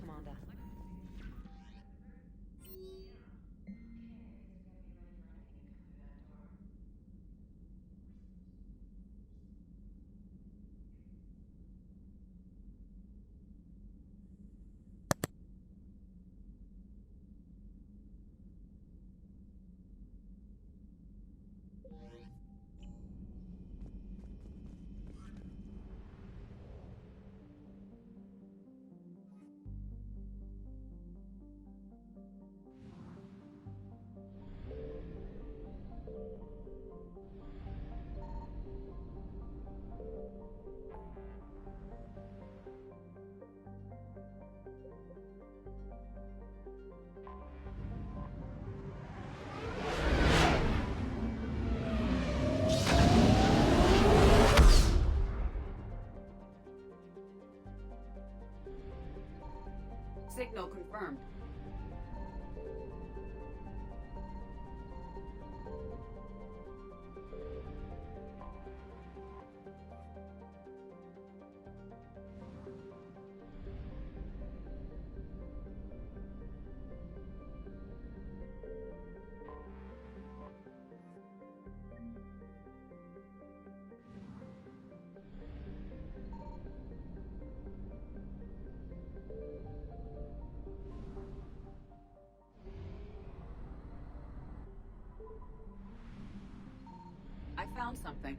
Commander. Signal confirmed. I found something.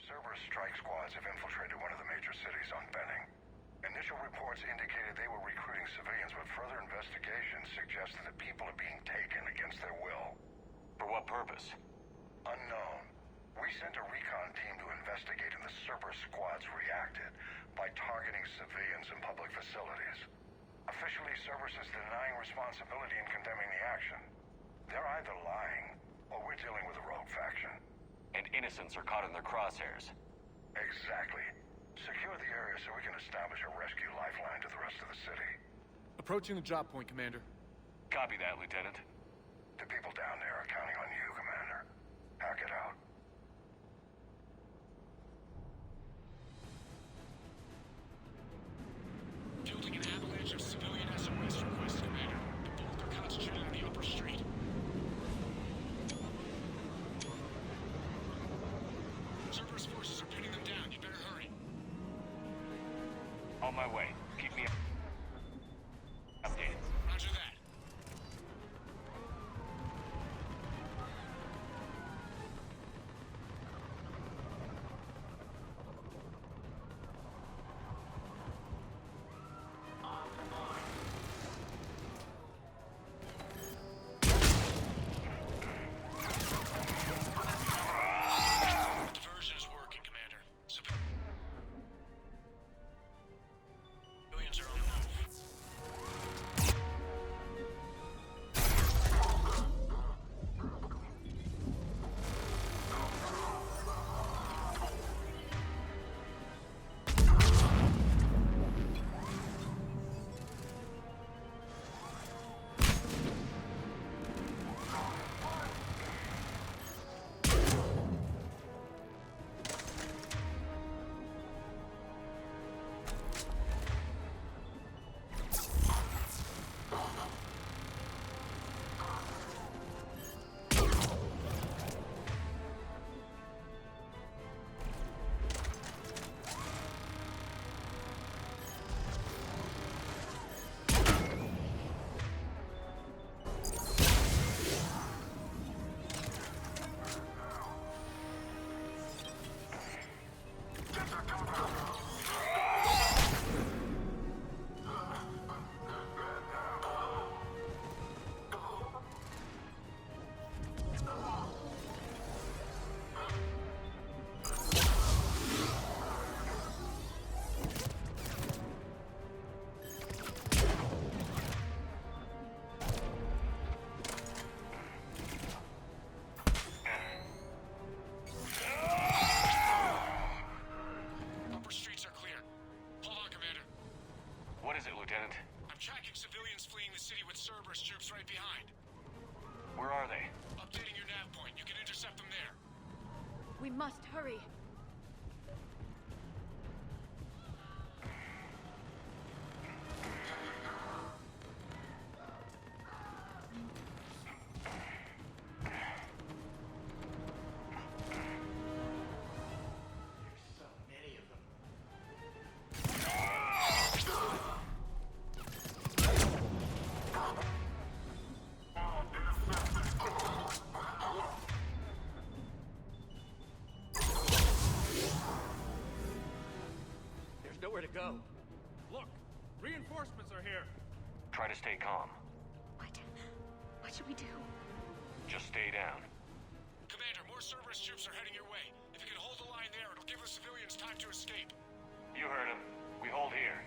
Cerberus strike squads have infiltrated one of the major cities on Benning. Initial reports indicated they were recruiting civilians, but further investigation suggested that people are being taken against their will. For what purpose? Unknown. We sent a recon team to investigate, and the Cerberus squads reacted by targeting civilians and public facilities. Officially, Cerberus is denying responsibility and condemning the action. They're either lying, or we're dealing with a rogue faction. And innocents are caught in their crosshairs. Exactly. Secure the area so we can establish a rescue lifeline to the rest of the city. Approaching the drop point, Commander. Copy that, Lieutenant. The people down there are counting on you, Commander. Hack it out. Fielding an avalanche of civilian SOS requests, Commander. The bulk are concentrated on the upper street. Cerberus forces are pinning them down. You better hurry. On my way. Keep me updated. Roger that. We must hurry. Nowhere to go. Look, reinforcements are here. Try to stay calm. What should we do? Just stay down. Commander, more Cerberus troops are heading your way. If you can hold the line there, it'll give the civilians time to escape. You heard him. We hold here.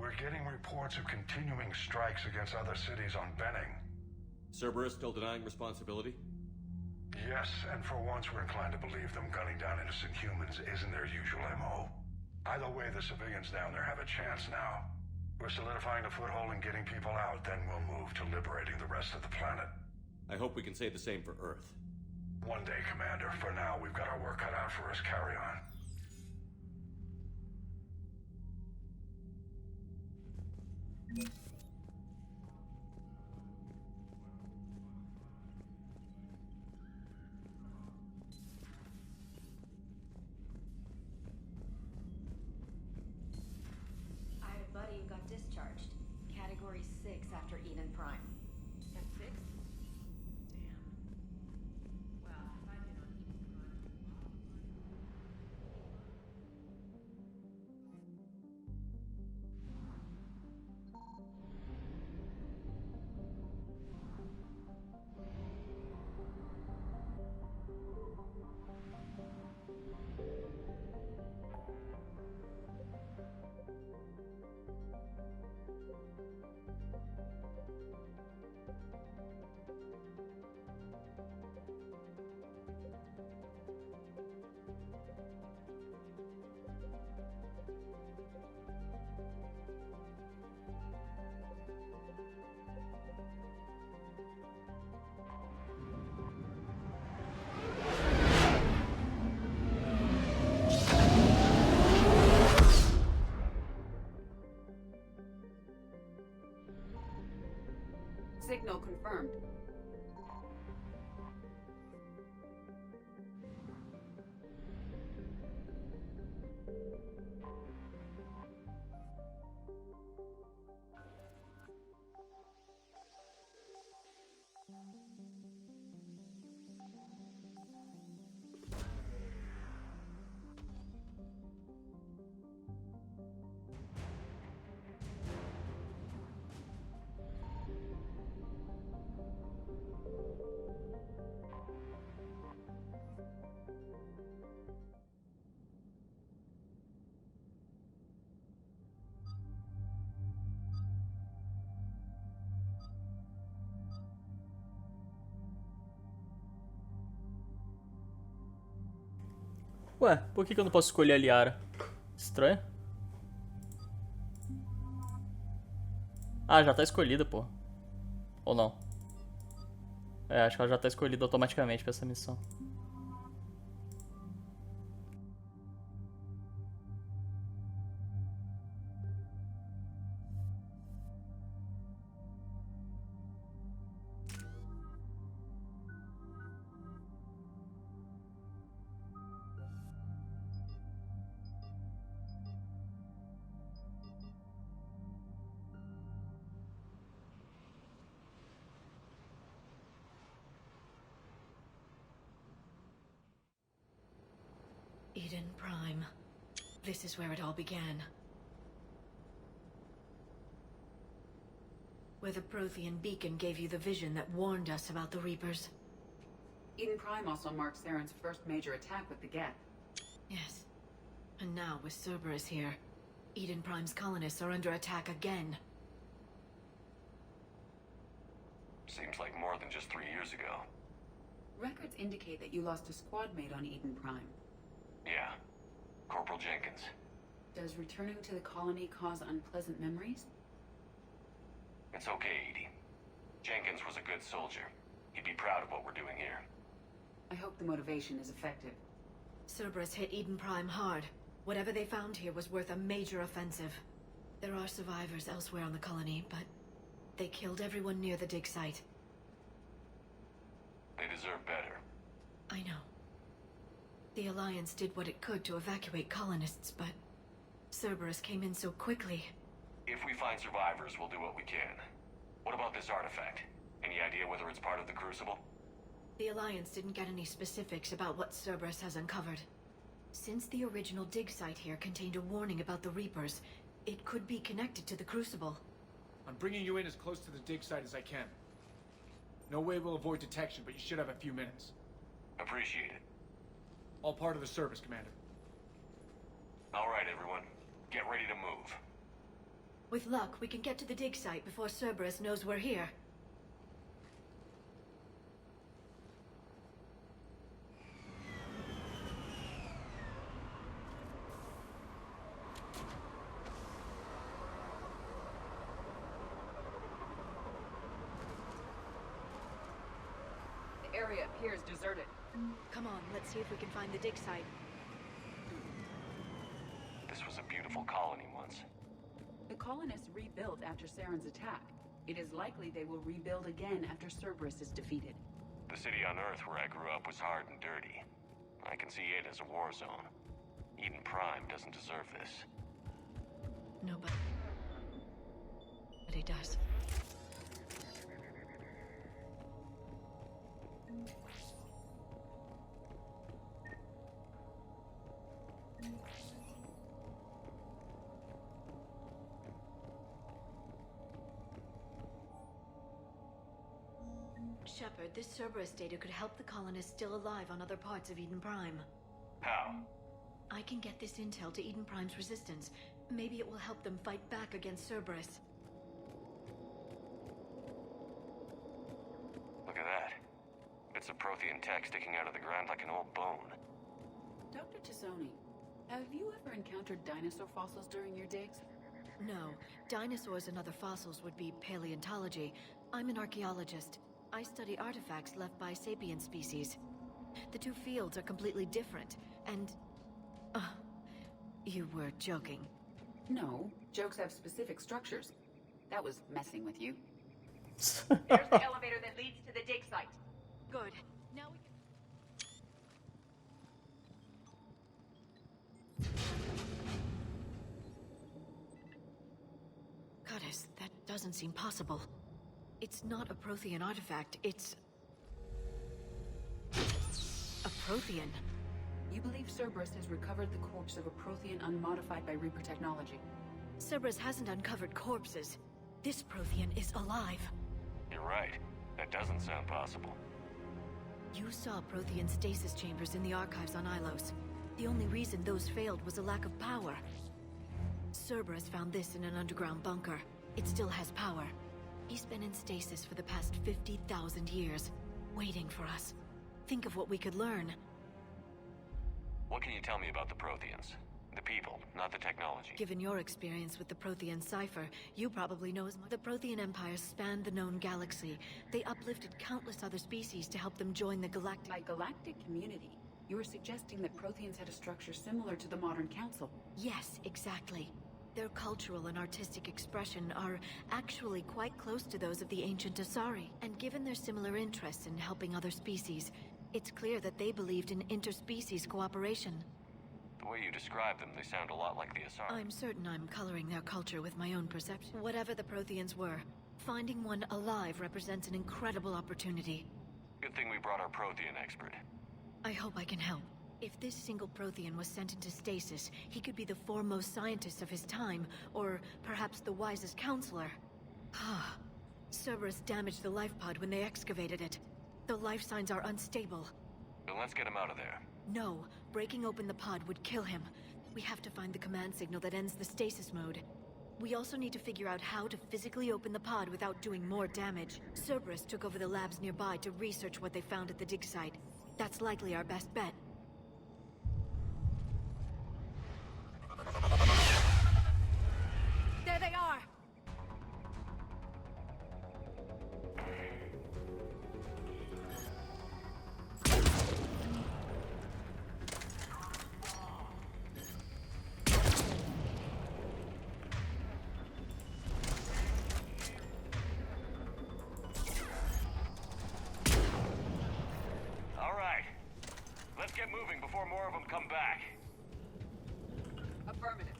We're getting reports of continuing strikes against other cities on Benning. Cerberus still denying responsibility? Yes, and for once we're inclined to believe them gunning down innocent humans isn't their usual MO. Either way, the civilians down there have a chance now. We're solidifying a foothold and getting people out, then we'll move to liberating the rest of the planet. I hope we can say the same for Earth. One day, Commander. For now, we've got our work cut out for us. Carry on. I had a buddy who got discharged. Category 6 after Eden Prime. That's 6? Damn. Well, if I'd been on Eden Prime. Signal confirmed. Ué, por que eu não posso escolher a Liara? Estranho. Ah, já tá escolhida, pô. Ou não? É, acho que ela já tá escolhida automaticamente pra essa missão. Eden Prime. This is where it all began. Where the Prothean beacon gave you the vision that warned us about the Reapers. Eden Prime also marks Saren's first major attack with the Geth. Yes. And now, with Cerberus here, Eden Prime's colonists are under attack again. Seems like more than just 3 years ago. Records indicate that you lost a squad mate on Eden Prime. Yeah. Corporal Jenkins. Does returning to the colony cause unpleasant memories? It's okay, Edie. Jenkins was a good soldier. He'd be proud of what we're doing here. I hope the motivation is effective. Cerberus hit Eden Prime hard. Whatever they found here was worth a major offensive. There are survivors elsewhere on the colony, but they killed everyone near the dig site. They deserve better. I know. The Alliance did what it could to evacuate colonists, but Cerberus came in so quickly. If we find survivors, we'll do what we can. What about this artifact? Any idea whether it's part of the Crucible? The Alliance didn't get any specifics about what Cerberus has uncovered. Since the original dig site here contained a warning about the Reapers, it could be connected to the Crucible. I'm bringing you in as close to the dig site as I can. No way we'll avoid detection, but you should have a few minutes. Appreciate it. All part of the service, Commander. All right, everyone. Get ready to move. With luck, we can get to the dig site before Cerberus knows we're here. The area appears deserted. Come on, let's see if we can find the dig site. This was a beautiful colony once. The colonists rebuilt after Saren's attack. It is likely they will rebuild again after Cerberus is defeated. The city on Earth where I grew up was hard and dirty. I can see it as a war zone. Eden Prime doesn't deserve this. Nobody. But he does. Shepard, this Cerberus data could help the colonists still alive on other parts of Eden Prime. How? I can get this intel to Eden Prime's resistance. Maybe it will help them fight back against Cerberus. Look at that. Bits of Prothean tech sticking out of the ground like an old bone. Dr. Tassoni, have you ever encountered dinosaur fossils during your digs? No. Dinosaurs and other fossils would be paleontology. I'm an archaeologist. I study artifacts left by sapient species. The two fields are completely different, and... you were joking. No, jokes have specific structures. That was messing with you. There's the elevator that leads to the dig site. Good. Now we can... Goddess, that doesn't seem possible. It's not a Prothean artifact, it's... a Prothean. You believe Cerberus has recovered the corpse of a Prothean unmodified by Reaper technology. Cerberus hasn't uncovered corpses. This Prothean is alive. You're right. That doesn't sound possible. You saw Prothean stasis chambers in the archives on Ilos. The only reason those failed was a lack of power. Cerberus found this in an underground bunker. It still has power. He's been in stasis for the past 50,000 years, waiting for us. Think of what we could learn. What can you tell me about the Protheans? The people, not the technology. Given your experience with the Prothean cipher, you probably know as much. The Prothean Empire spanned the known galaxy. They uplifted countless other species to help them join the galactic... By galactic community, you are suggesting that Protheans had a structure similar to the modern council. Yes, exactly. Their cultural and artistic expression are actually quite close to those of the ancient Asari. And given their similar interests in helping other species, it's clear that they believed in interspecies cooperation. The way you describe them, they sound a lot like the Asari. I'm certain I'm coloring their culture with my own perception. Whatever the Protheans were, finding one alive represents an incredible opportunity. Good thing we brought our Prothean expert. I hope I can help. If this single Prothean was sent into stasis, he could be the foremost scientist of his time, or perhaps the wisest counselor. Ah, Cerberus damaged the life pod when they excavated it. The life signs are unstable. Then let's get him out of there. No, breaking open the pod would kill him. We have to find the command signal that ends the stasis mode. We also need to figure out how to physically open the pod without doing more damage. Cerberus took over the labs nearby to research what they found at the dig site. That's likely our best bet. There they are! All right. Let's get moving before more of them come back. Affirmative.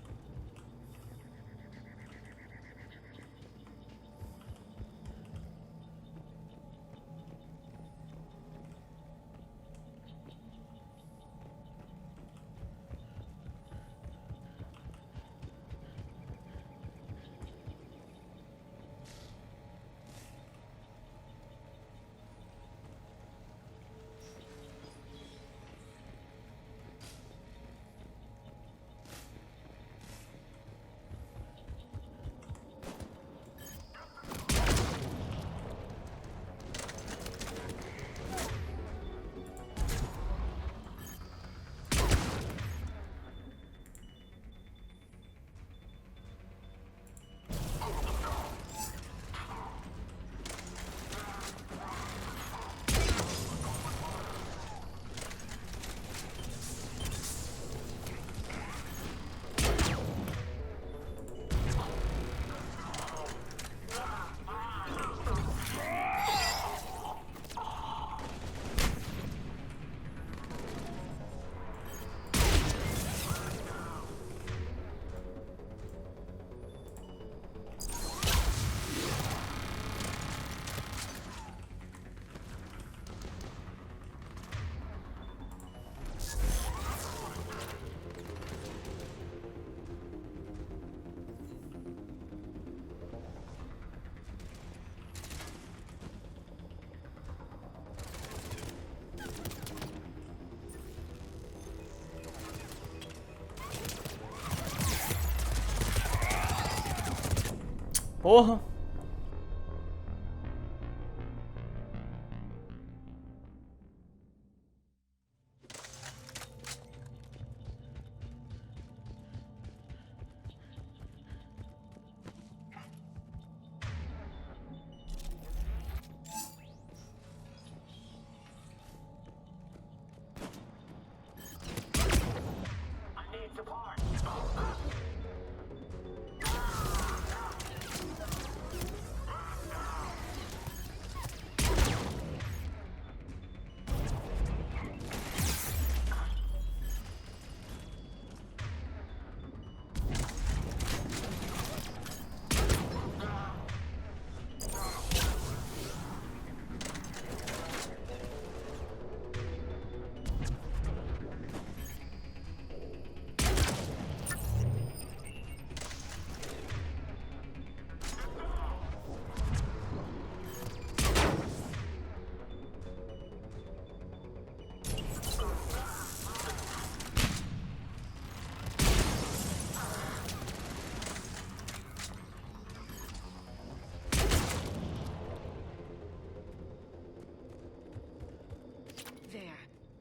Porra.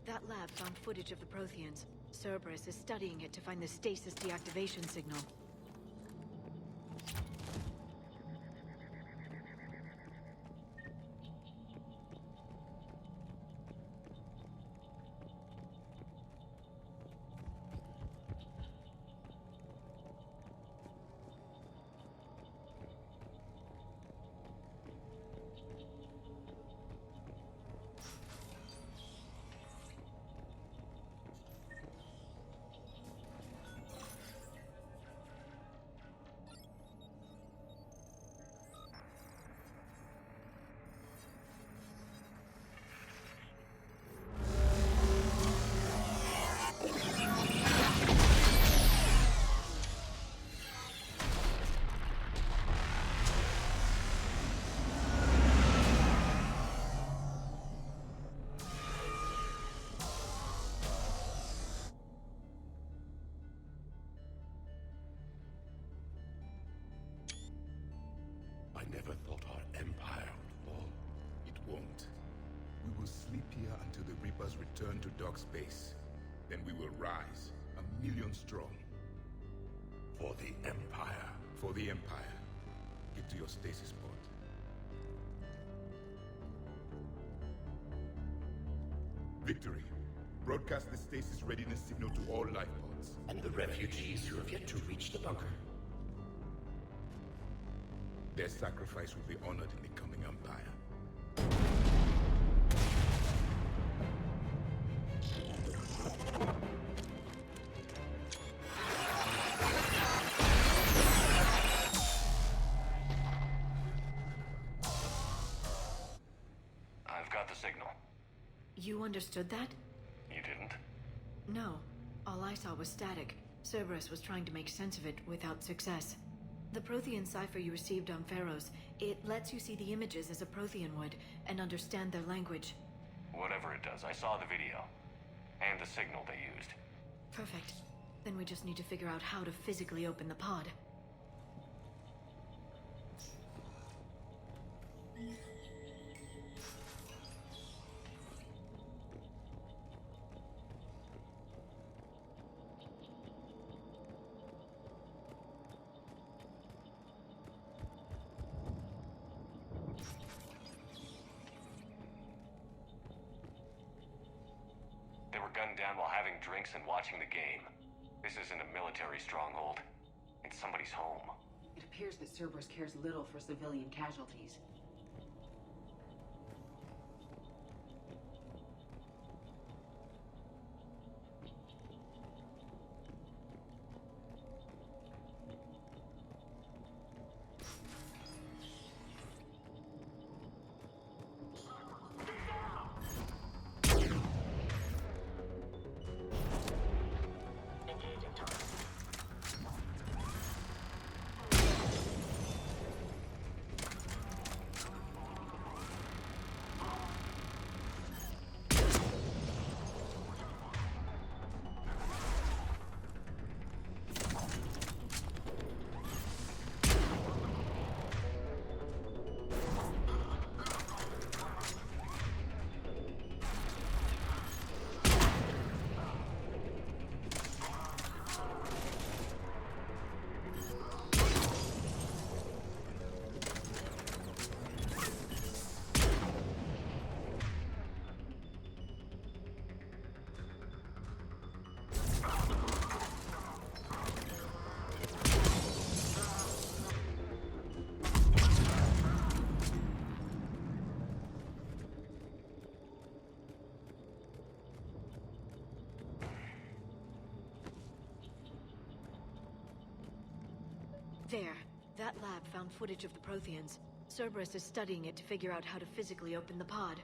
That lab found footage of the Protheans. Cerberus is studying it to find the stasis deactivation signal. I never thought our empire would fall. It won't. We will sleep here until the Reapers return to dark space. Then we will rise, 1,000,000 strong. For the Empire. For the Empire. Get to your stasis pod. Victory. Broadcast the stasis readiness signal to all life pods. And the refugees who have yet to reach the bunker. Their sacrifice will be honored in the coming Empire. I've got the signal. You understood that? You didn't? No. All I saw was static. Cerberus was trying to make sense of it without success. The Prothean cipher you received on Pharaohs, it lets you see the images as a Prothean would, and understand their language. Whatever it does, I saw the video. And the signal they used. Perfect. Then we just need to figure out how to physically open the pod. They were gunned down while having drinks and watching the game. This isn't a military stronghold. It's somebody's home. It appears that Cerberus cares little for civilian casualties. There. That lab found footage of the Protheans. Cerberus is studying it to figure out how to physically open the pod.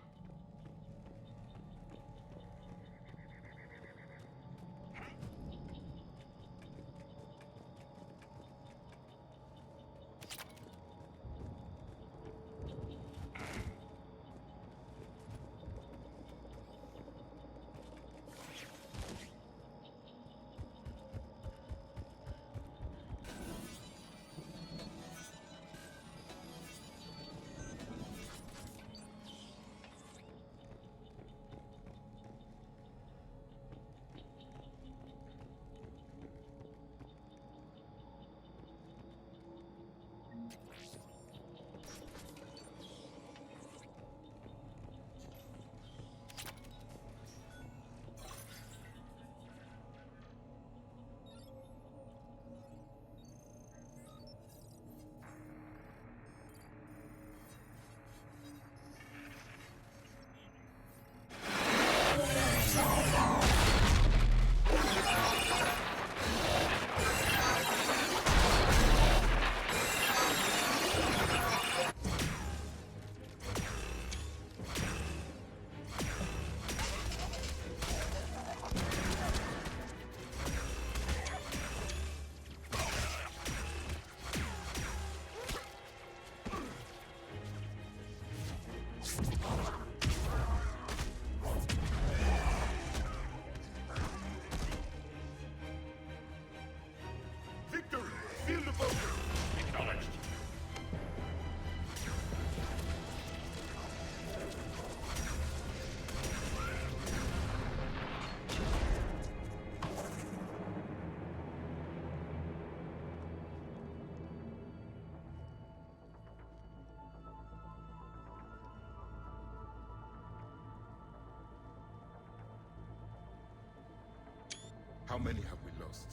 How many have we lost?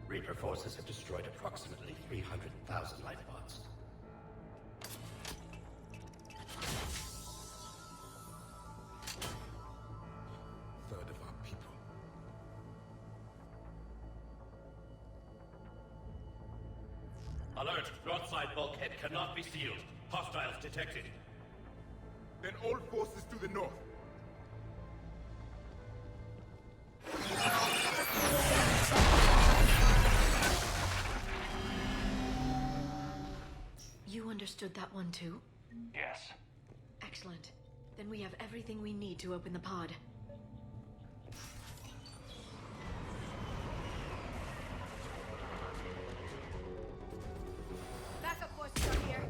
Reaper forces have destroyed approximately 300,000 life pods. Third of our people. Alert! Broadside bulkhead cannot be sealed. Hostiles detected. Then all forces to the north. You understood that one too? Yes. Excellent. Then we have everything we need to open the pod. Backup forces are here.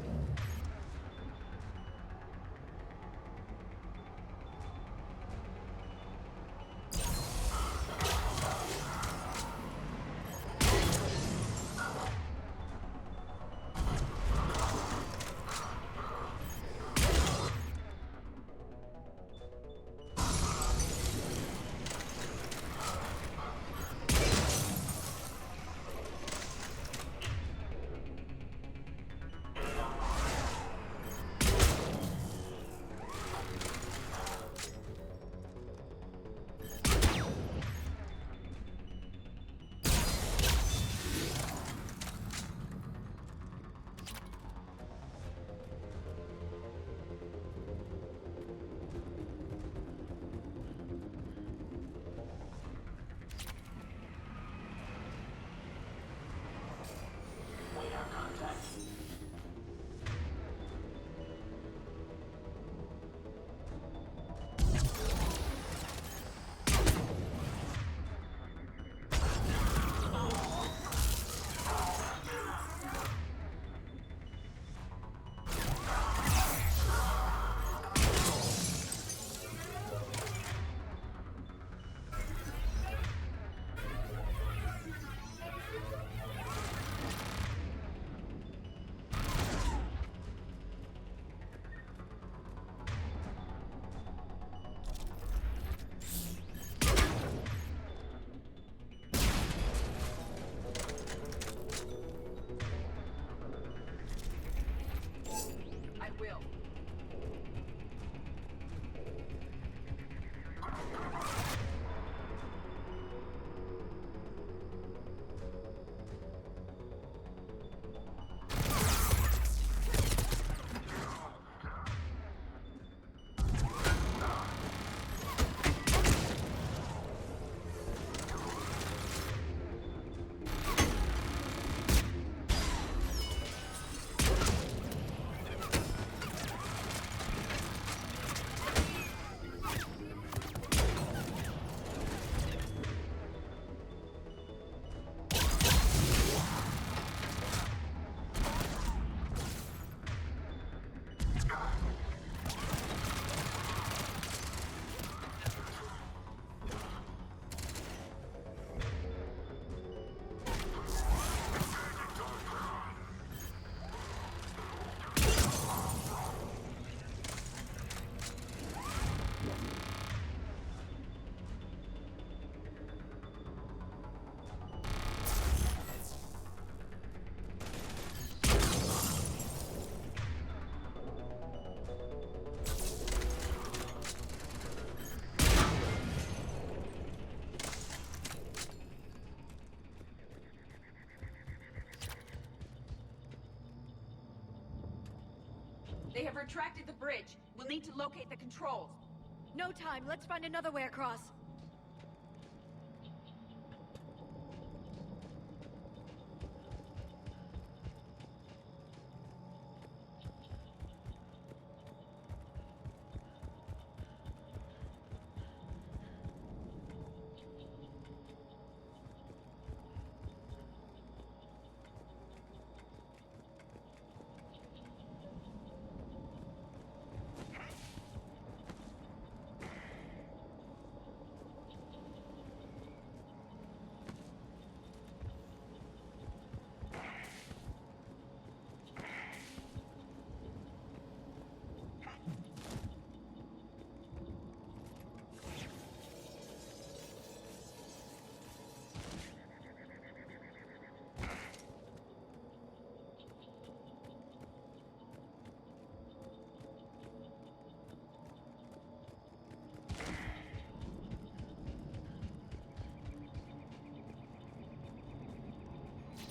They have retracted the bridge. We'll need to locate the controls. No time. Let's find another way across.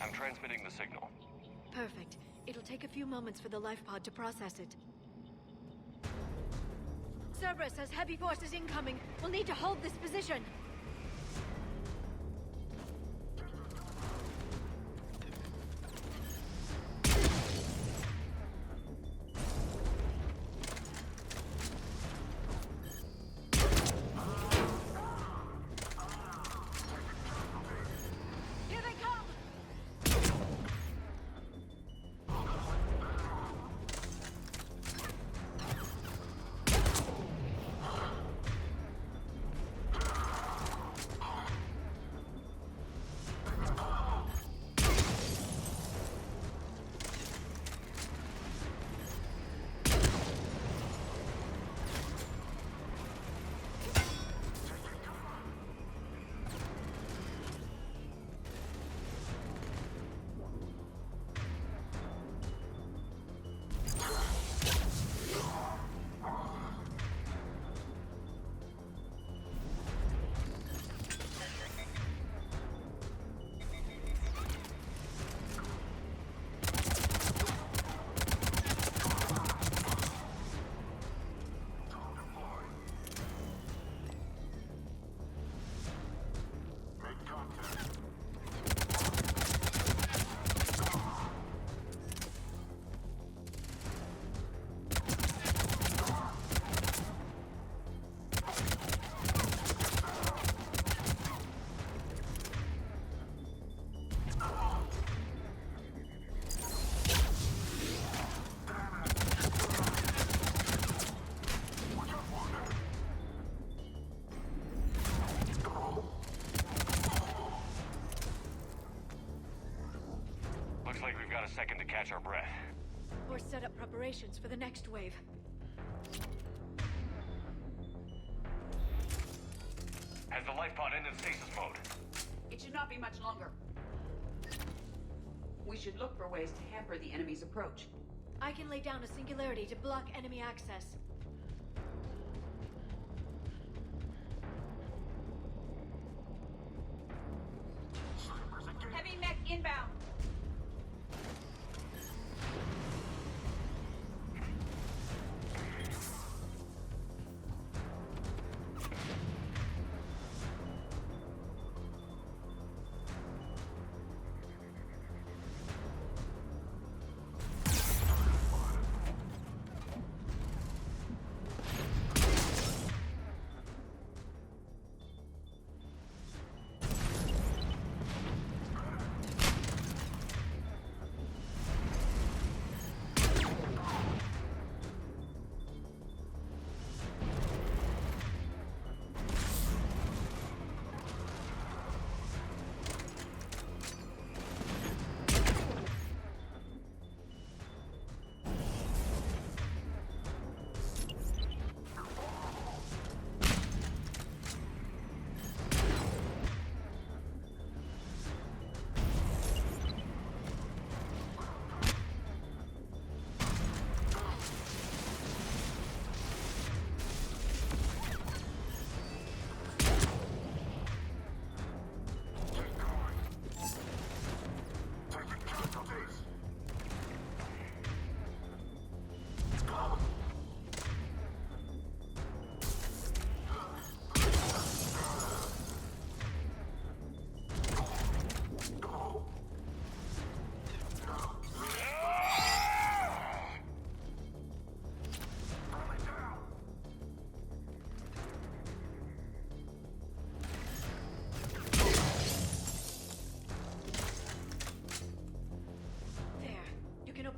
I'm transmitting the signal. Perfect. It'll take a few moments for the life pod to process it. Cerberus has heavy forces incoming. We'll need to hold this position. Second to catch our breath. Or set up preparations for the next wave. Has the life pod ended stasis mode? It should not be much longer. We should look for ways to hamper the enemy's approach. I can lay down a singularity to block enemy access. Heavy mech inbound.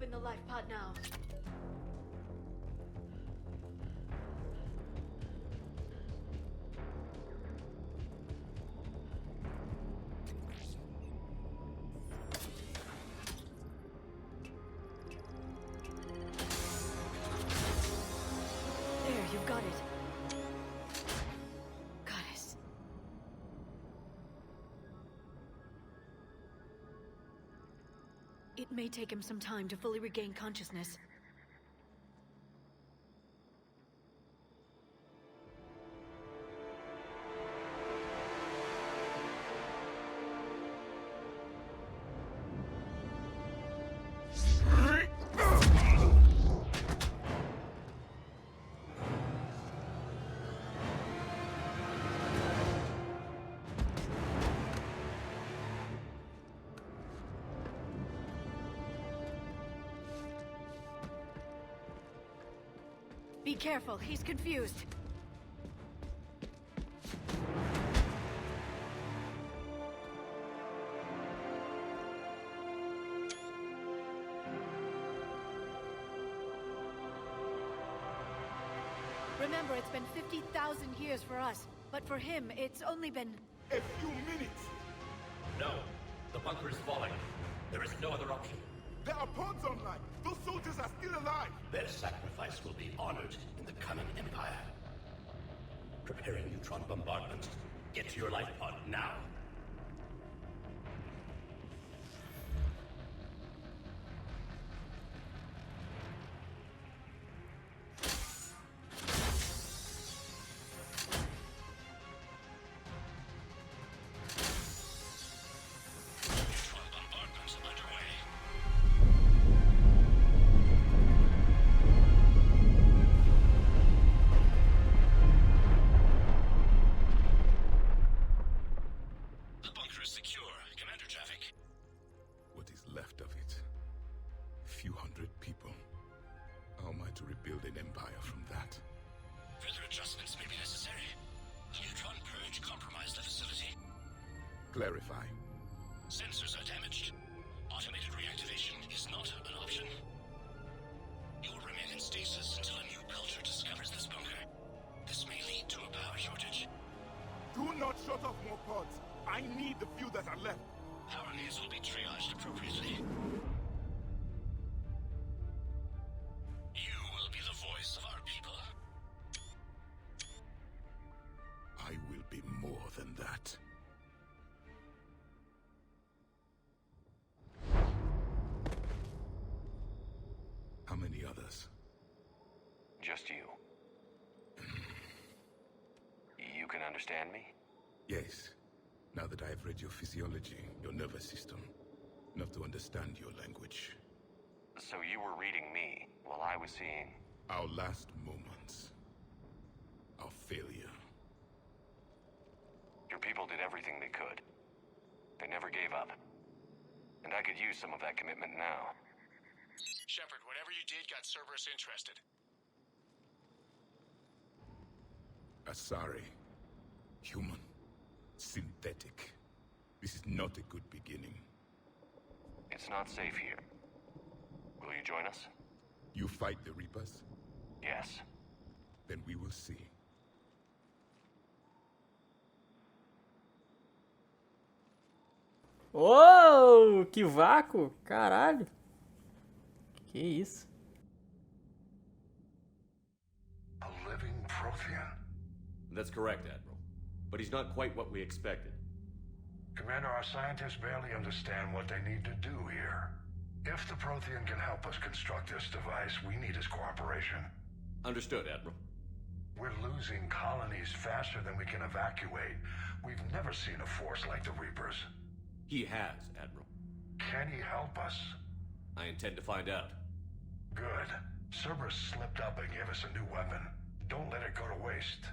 open the life pod now. There, you've got it. Goddess. It may take him some time to fully regain consciousness. Be careful, he's confused. Remember, it's been 50,000 years for us, but for him, it's only been... A few minutes! No. The bunker is falling. There is no other option. There are pods online! Those soldiers are still alive! Their sacrifice will be honored in the coming Empire. Preparing neutron bombardment. Get to your life pod now. Neutron bombardment underway. The bunker is secure. Commander Traffic. What is left of it? Few hundred people. How am I to rebuild an empire from that? Further adjustments may be necessary. The neutron purge compromised the facility. Clarify. Sensors are damaged. Automated reactivation is not an option. You will remain in stasis until a new culture discovers this bunker. This may lead to a power shortage. Do not shut off more pods! I need the few that are left! Power needs will be triaged appropriately. You will be the voice of our people. I will be more than that. How many others? Just you. You can understand me? Yes. Now that I have read your physiology, your nervous system, enough to understand your language. So you were reading me while I was seeing... Our last moments. Our failure. Your people did everything they could. They never gave up. And I could use some of that commitment now. Shepard, whatever you did got Cerberus interested. Asari. Human. Synthetic. This is not a good beginning. It's not safe here. Will you join us? You fight the Reapers? Yes. Then we will see. Oh, que vácuo! Caralho! Que isso? A living Prothean. That's correct, Admiral. But he's not quite what we expected. Commander, our scientists barely understand what they need to do here. If the Prothean can help us construct this device, we need his cooperation. Understood, Admiral. We're losing colonies faster than we can evacuate. We've never seen a force like the Reapers. He has, Admiral. Can he help us? I intend to find out. Good. Cerberus slipped up and gave us a new weapon. Don't let it go to waste.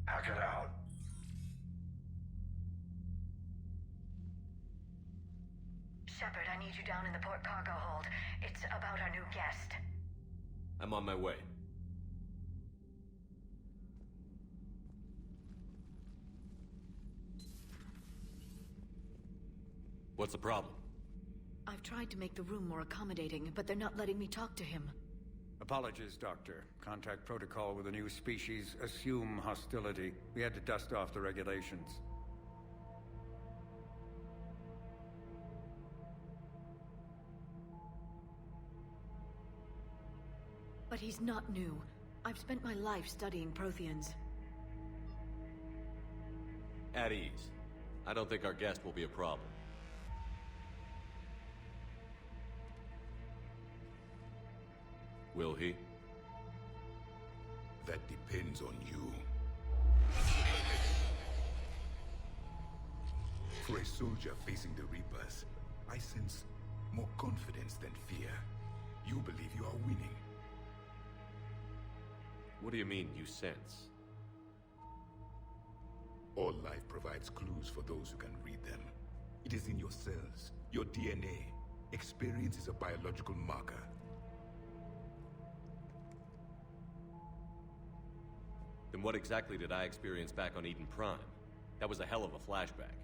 Hack it out. Shepard, I need you down in the port cargo hold. It's about our new guest. I'm on my way. What's the problem? I've tried to make the room more accommodating, but they're not letting me talk to him. Apologies, Doctor. Contact protocol with a new species. Assume hostility. We had to dust off the regulations. But he's not new. I've spent my life studying Protheans. At ease. I don't think our guest will be a problem. Will he? That depends on you. For a soldier facing the Reapers, I sense more confidence than fear. You believe you are winning. What do you mean, you sense? All life provides clues for those who can read them. It is in your cells, your DNA. Experience is a biological marker. Then what exactly did I experience back on Eden Prime? That was a hell of a flashback.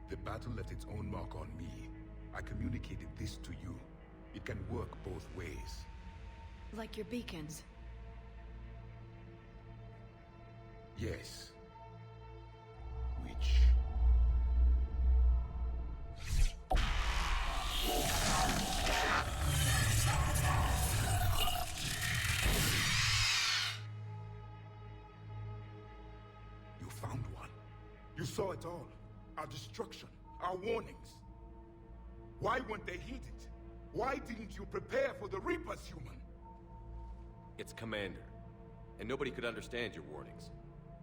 The battle left its own mark on me. I communicated this to you. It can work both ways. Like your beacons. Yes. Which... You found one. You saw it all. Our destruction, our warnings. Why weren't they heeded? Why didn't you prepare for the Reapers, human? It's Commander. And nobody could understand your warnings.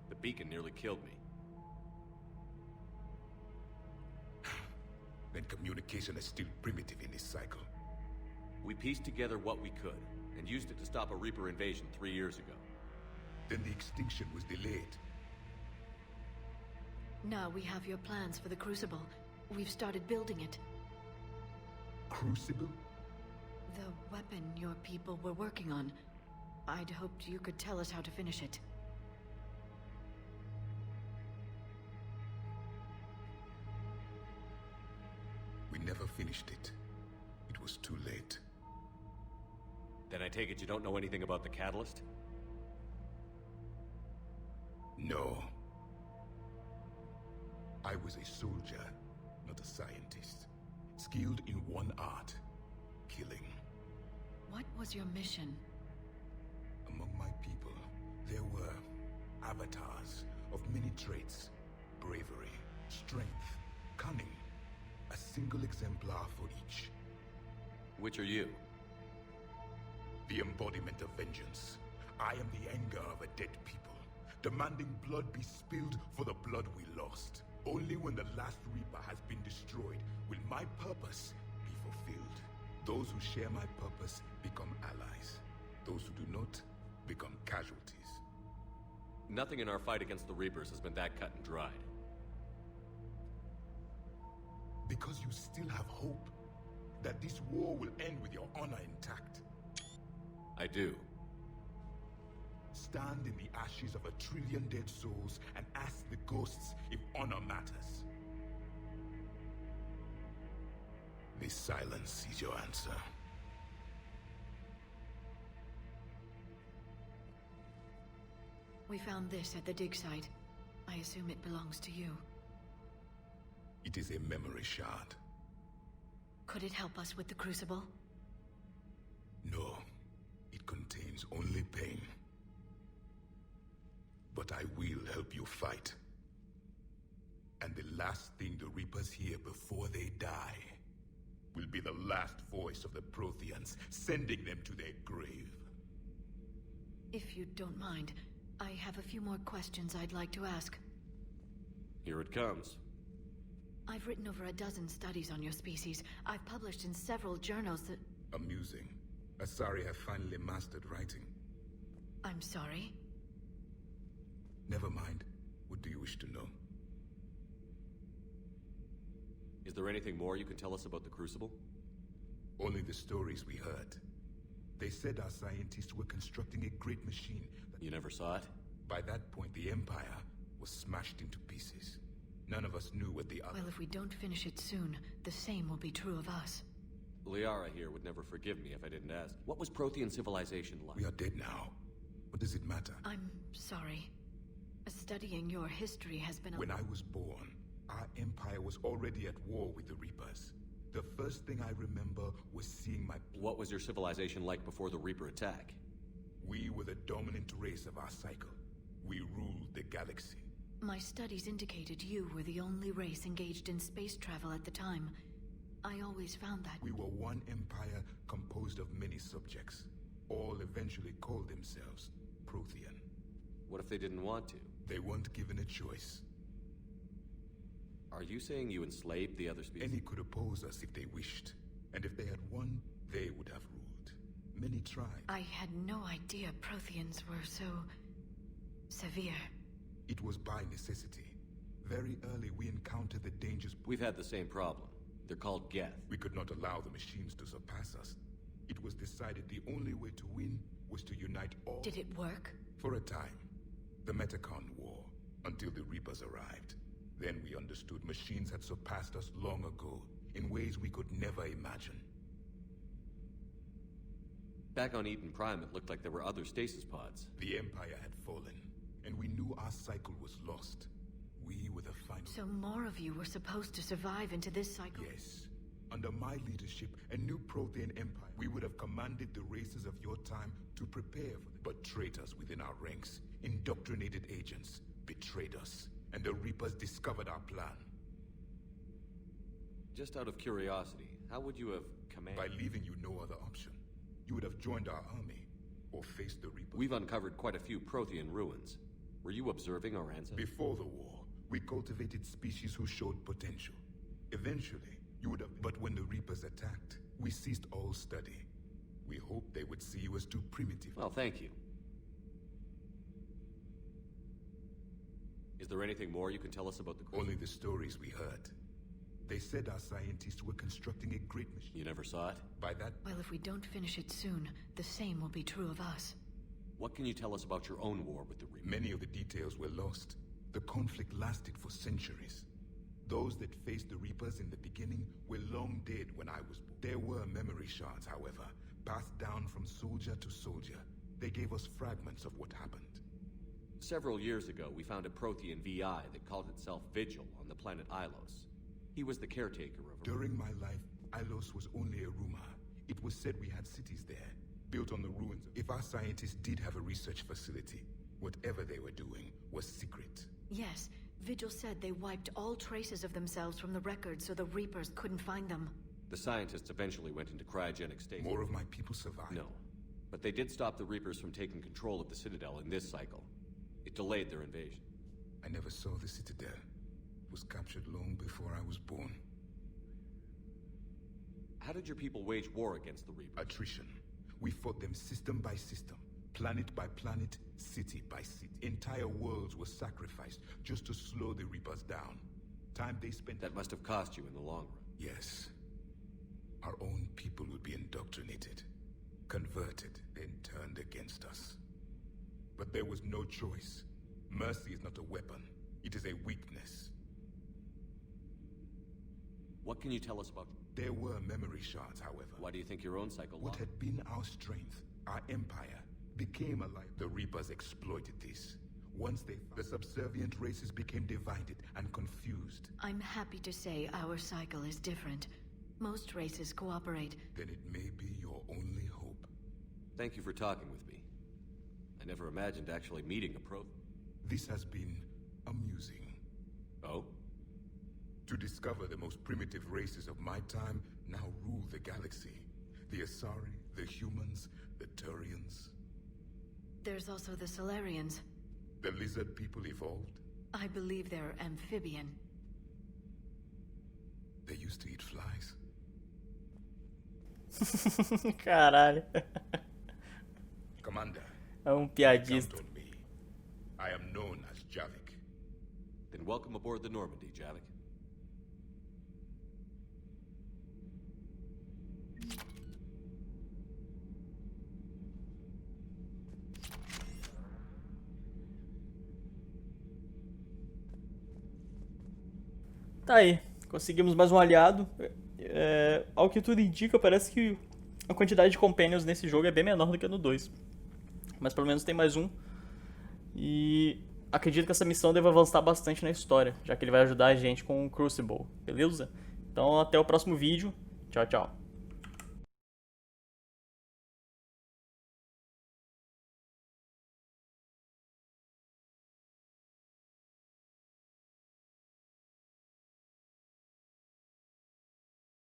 The beacon nearly killed me. Then communication is still primitive in this cycle. We pieced together what we could, and used it to stop a Reaper invasion 3 years ago. Then the extinction was delayed. Now we have your plans for the Crucible. We've started building it. Crucible? The weapon your people were working on. I'd hoped you could tell us how to finish it. We never finished it. It was too late. Then I take it you don't know anything about the catalyst? No. I was a soldier, not a scientist. Skilled in one art, killing. What was your mission? Among my people, there were avatars of many traits. Bravery, strength, cunning. A single exemplar for each. Which are you? The embodiment of vengeance. I am the anger of a dead people, demanding blood be spilled for the blood we lost. Only when the last Reaper has been destroyed will my purpose be fulfilled. Those who share my purpose become allies. Those who do not become casualties. Nothing in our fight against the Reapers has been that cut and dried. Because you still have hope that this war will end with your honor intact. I do. Stand in the ashes of 1 trillion dead souls and ask the ghosts if honor matters. This silence is your answer. We found this at the dig site. I assume it belongs to you. It is a memory shard. Could it help us with the Crucible? No. It contains only pain. But I will help you fight. And the last thing the Reapers hear before they die will be the last voice of the Protheans, sending them to their grave. If you don't mind, I have a few more questions I'd like to ask. Here it comes. I've written over a dozen studies on your species. I've published in several journals that... Amusing. Asari have finally mastered writing. I'm sorry? Never mind. What do you wish to know? Is there anything more you can tell us about the Crucible? Only the stories we heard. They said our scientists were constructing a great machine. You never saw it? By that point, the Empire was smashed into pieces. None of us knew what the other... Well, if we don't finish it soon, the same will be true of us. Liara here would never forgive me if I didn't ask. What was Prothean civilization like? We are dead now. What does it matter? I'm sorry. Studying your history has been a... When I was born, our empire was already at war with the Reapers. The first thing I remember was seeing my... What was your civilization like before the Reaper attack? We were the dominant race of our cycle. We ruled the galaxy. My studies indicated you were the only race engaged in space travel at the time. I always found that... We were one empire composed of many subjects. All eventually called themselves Prothean. What if they didn't want to? They weren't given a choice. Are you saying you enslaved the other species? Any could oppose us if they wished. And if they had won, they would have ruled. Many tried. I had no idea Protheans were so... severe. It was by necessity. Very early we encountered the dangers... We've had the same problem. They're called Geth. We could not allow the machines to surpass us. It was decided the only way to win was to unite all... Did it work? For a time. The Metacon War, until the Reapers arrived. Then we understood machines had surpassed us long ago, in ways we could never imagine. Back on Eden Prime, it looked like there were other stasis pods. The Empire had fallen, and we knew our cycle was lost. We were the final... So more of you were supposed to survive into this cycle? Yes. Under my leadership, a new Prothean Empire, we would have commanded the races of your time to prepare for them. But traitors within our ranks, indoctrinated agents, betrayed us, and the Reapers discovered our plan. Just out of curiosity, how would you have commanded? By leaving you no other option. You would have joined our army, or faced the Reapers. We've uncovered quite a few Prothean ruins. Were you observing our ancestors? Before the war, we cultivated species who showed potential. Eventually, you would have... But when the Reapers attacked, we ceased all study. We hoped they would see you as too primitive. Well, thank you. Is there anything more you can tell us about the... Only the stories we heard. They said our scientists were constructing a great machine. You never saw it? By that... Well, if we don't finish it soon, the same will be true of us. What can you tell us about your own war with the Reapers? Many of the details were lost. The conflict lasted for centuries. Those that faced the Reapers in the beginning were long dead when I was born. There were memory shards, however, passed down from soldier to soldier. They gave us fragments of what happened. Several years ago, we found a Prothean VI that called itself Vigil on the planet Ilos. He was the caretaker of... During my life, Ilos was only a rumor. It was said we had cities there, built on the ruins. If our scientists did have a research facility, whatever they were doing was secret. Yes, Vigil said they wiped all traces of themselves from the records so the Reapers couldn't find them. The scientists eventually went into cryogenic stasis. More of my people survived. No, but they did stop the Reapers from taking control of the Citadel in this cycle. It delayed their invasion. I never saw the Citadel. It was captured long before I was born. How did your people wage war against the Reapers? Attrition. We fought them system by system, planet by planet, city by city. Entire worlds were sacrificed just to slow the Reapers down. Time they spent... That must have cost you in the long run. Yes. Our own people would be indoctrinated, converted, then turned against us. But there was no choice. Mercy is not a weapon. It is a weakness. What can you tell us about... There were memory shards, however. Why do you think your own cycle... What had been our strength, our empire, became alive. The Reapers exploited this. Once the subservient races became divided and confused. I'm happy to say our cycle is different. Most races cooperate. Then it may be your only hope. Thank you for talking with me. I never imagined actually meeting a Prothean. This has been amusing. Oh? To discover the most primitive races of my time now rule the galaxy. The Asari, the humans, the Turians. There's also the Solarians. The lizard people evolved? I believe they're amphibian. They used to eat flies. Caralho. Commander. É piadista. Count on me. I am known as Javik. Then welcome aboard the Normandy, Javik. Tá aí, conseguimos mais um aliado. Ao que tudo indica, parece que a quantidade de companions nesse jogo é bem menor do que no 2. Mas pelo menos tem mais um. E acredito que essa missão deve avançar bastante na história, já que ele vai ajudar a gente com o Crucible, beleza? Então até o próximo vídeo. Tchau, tchau.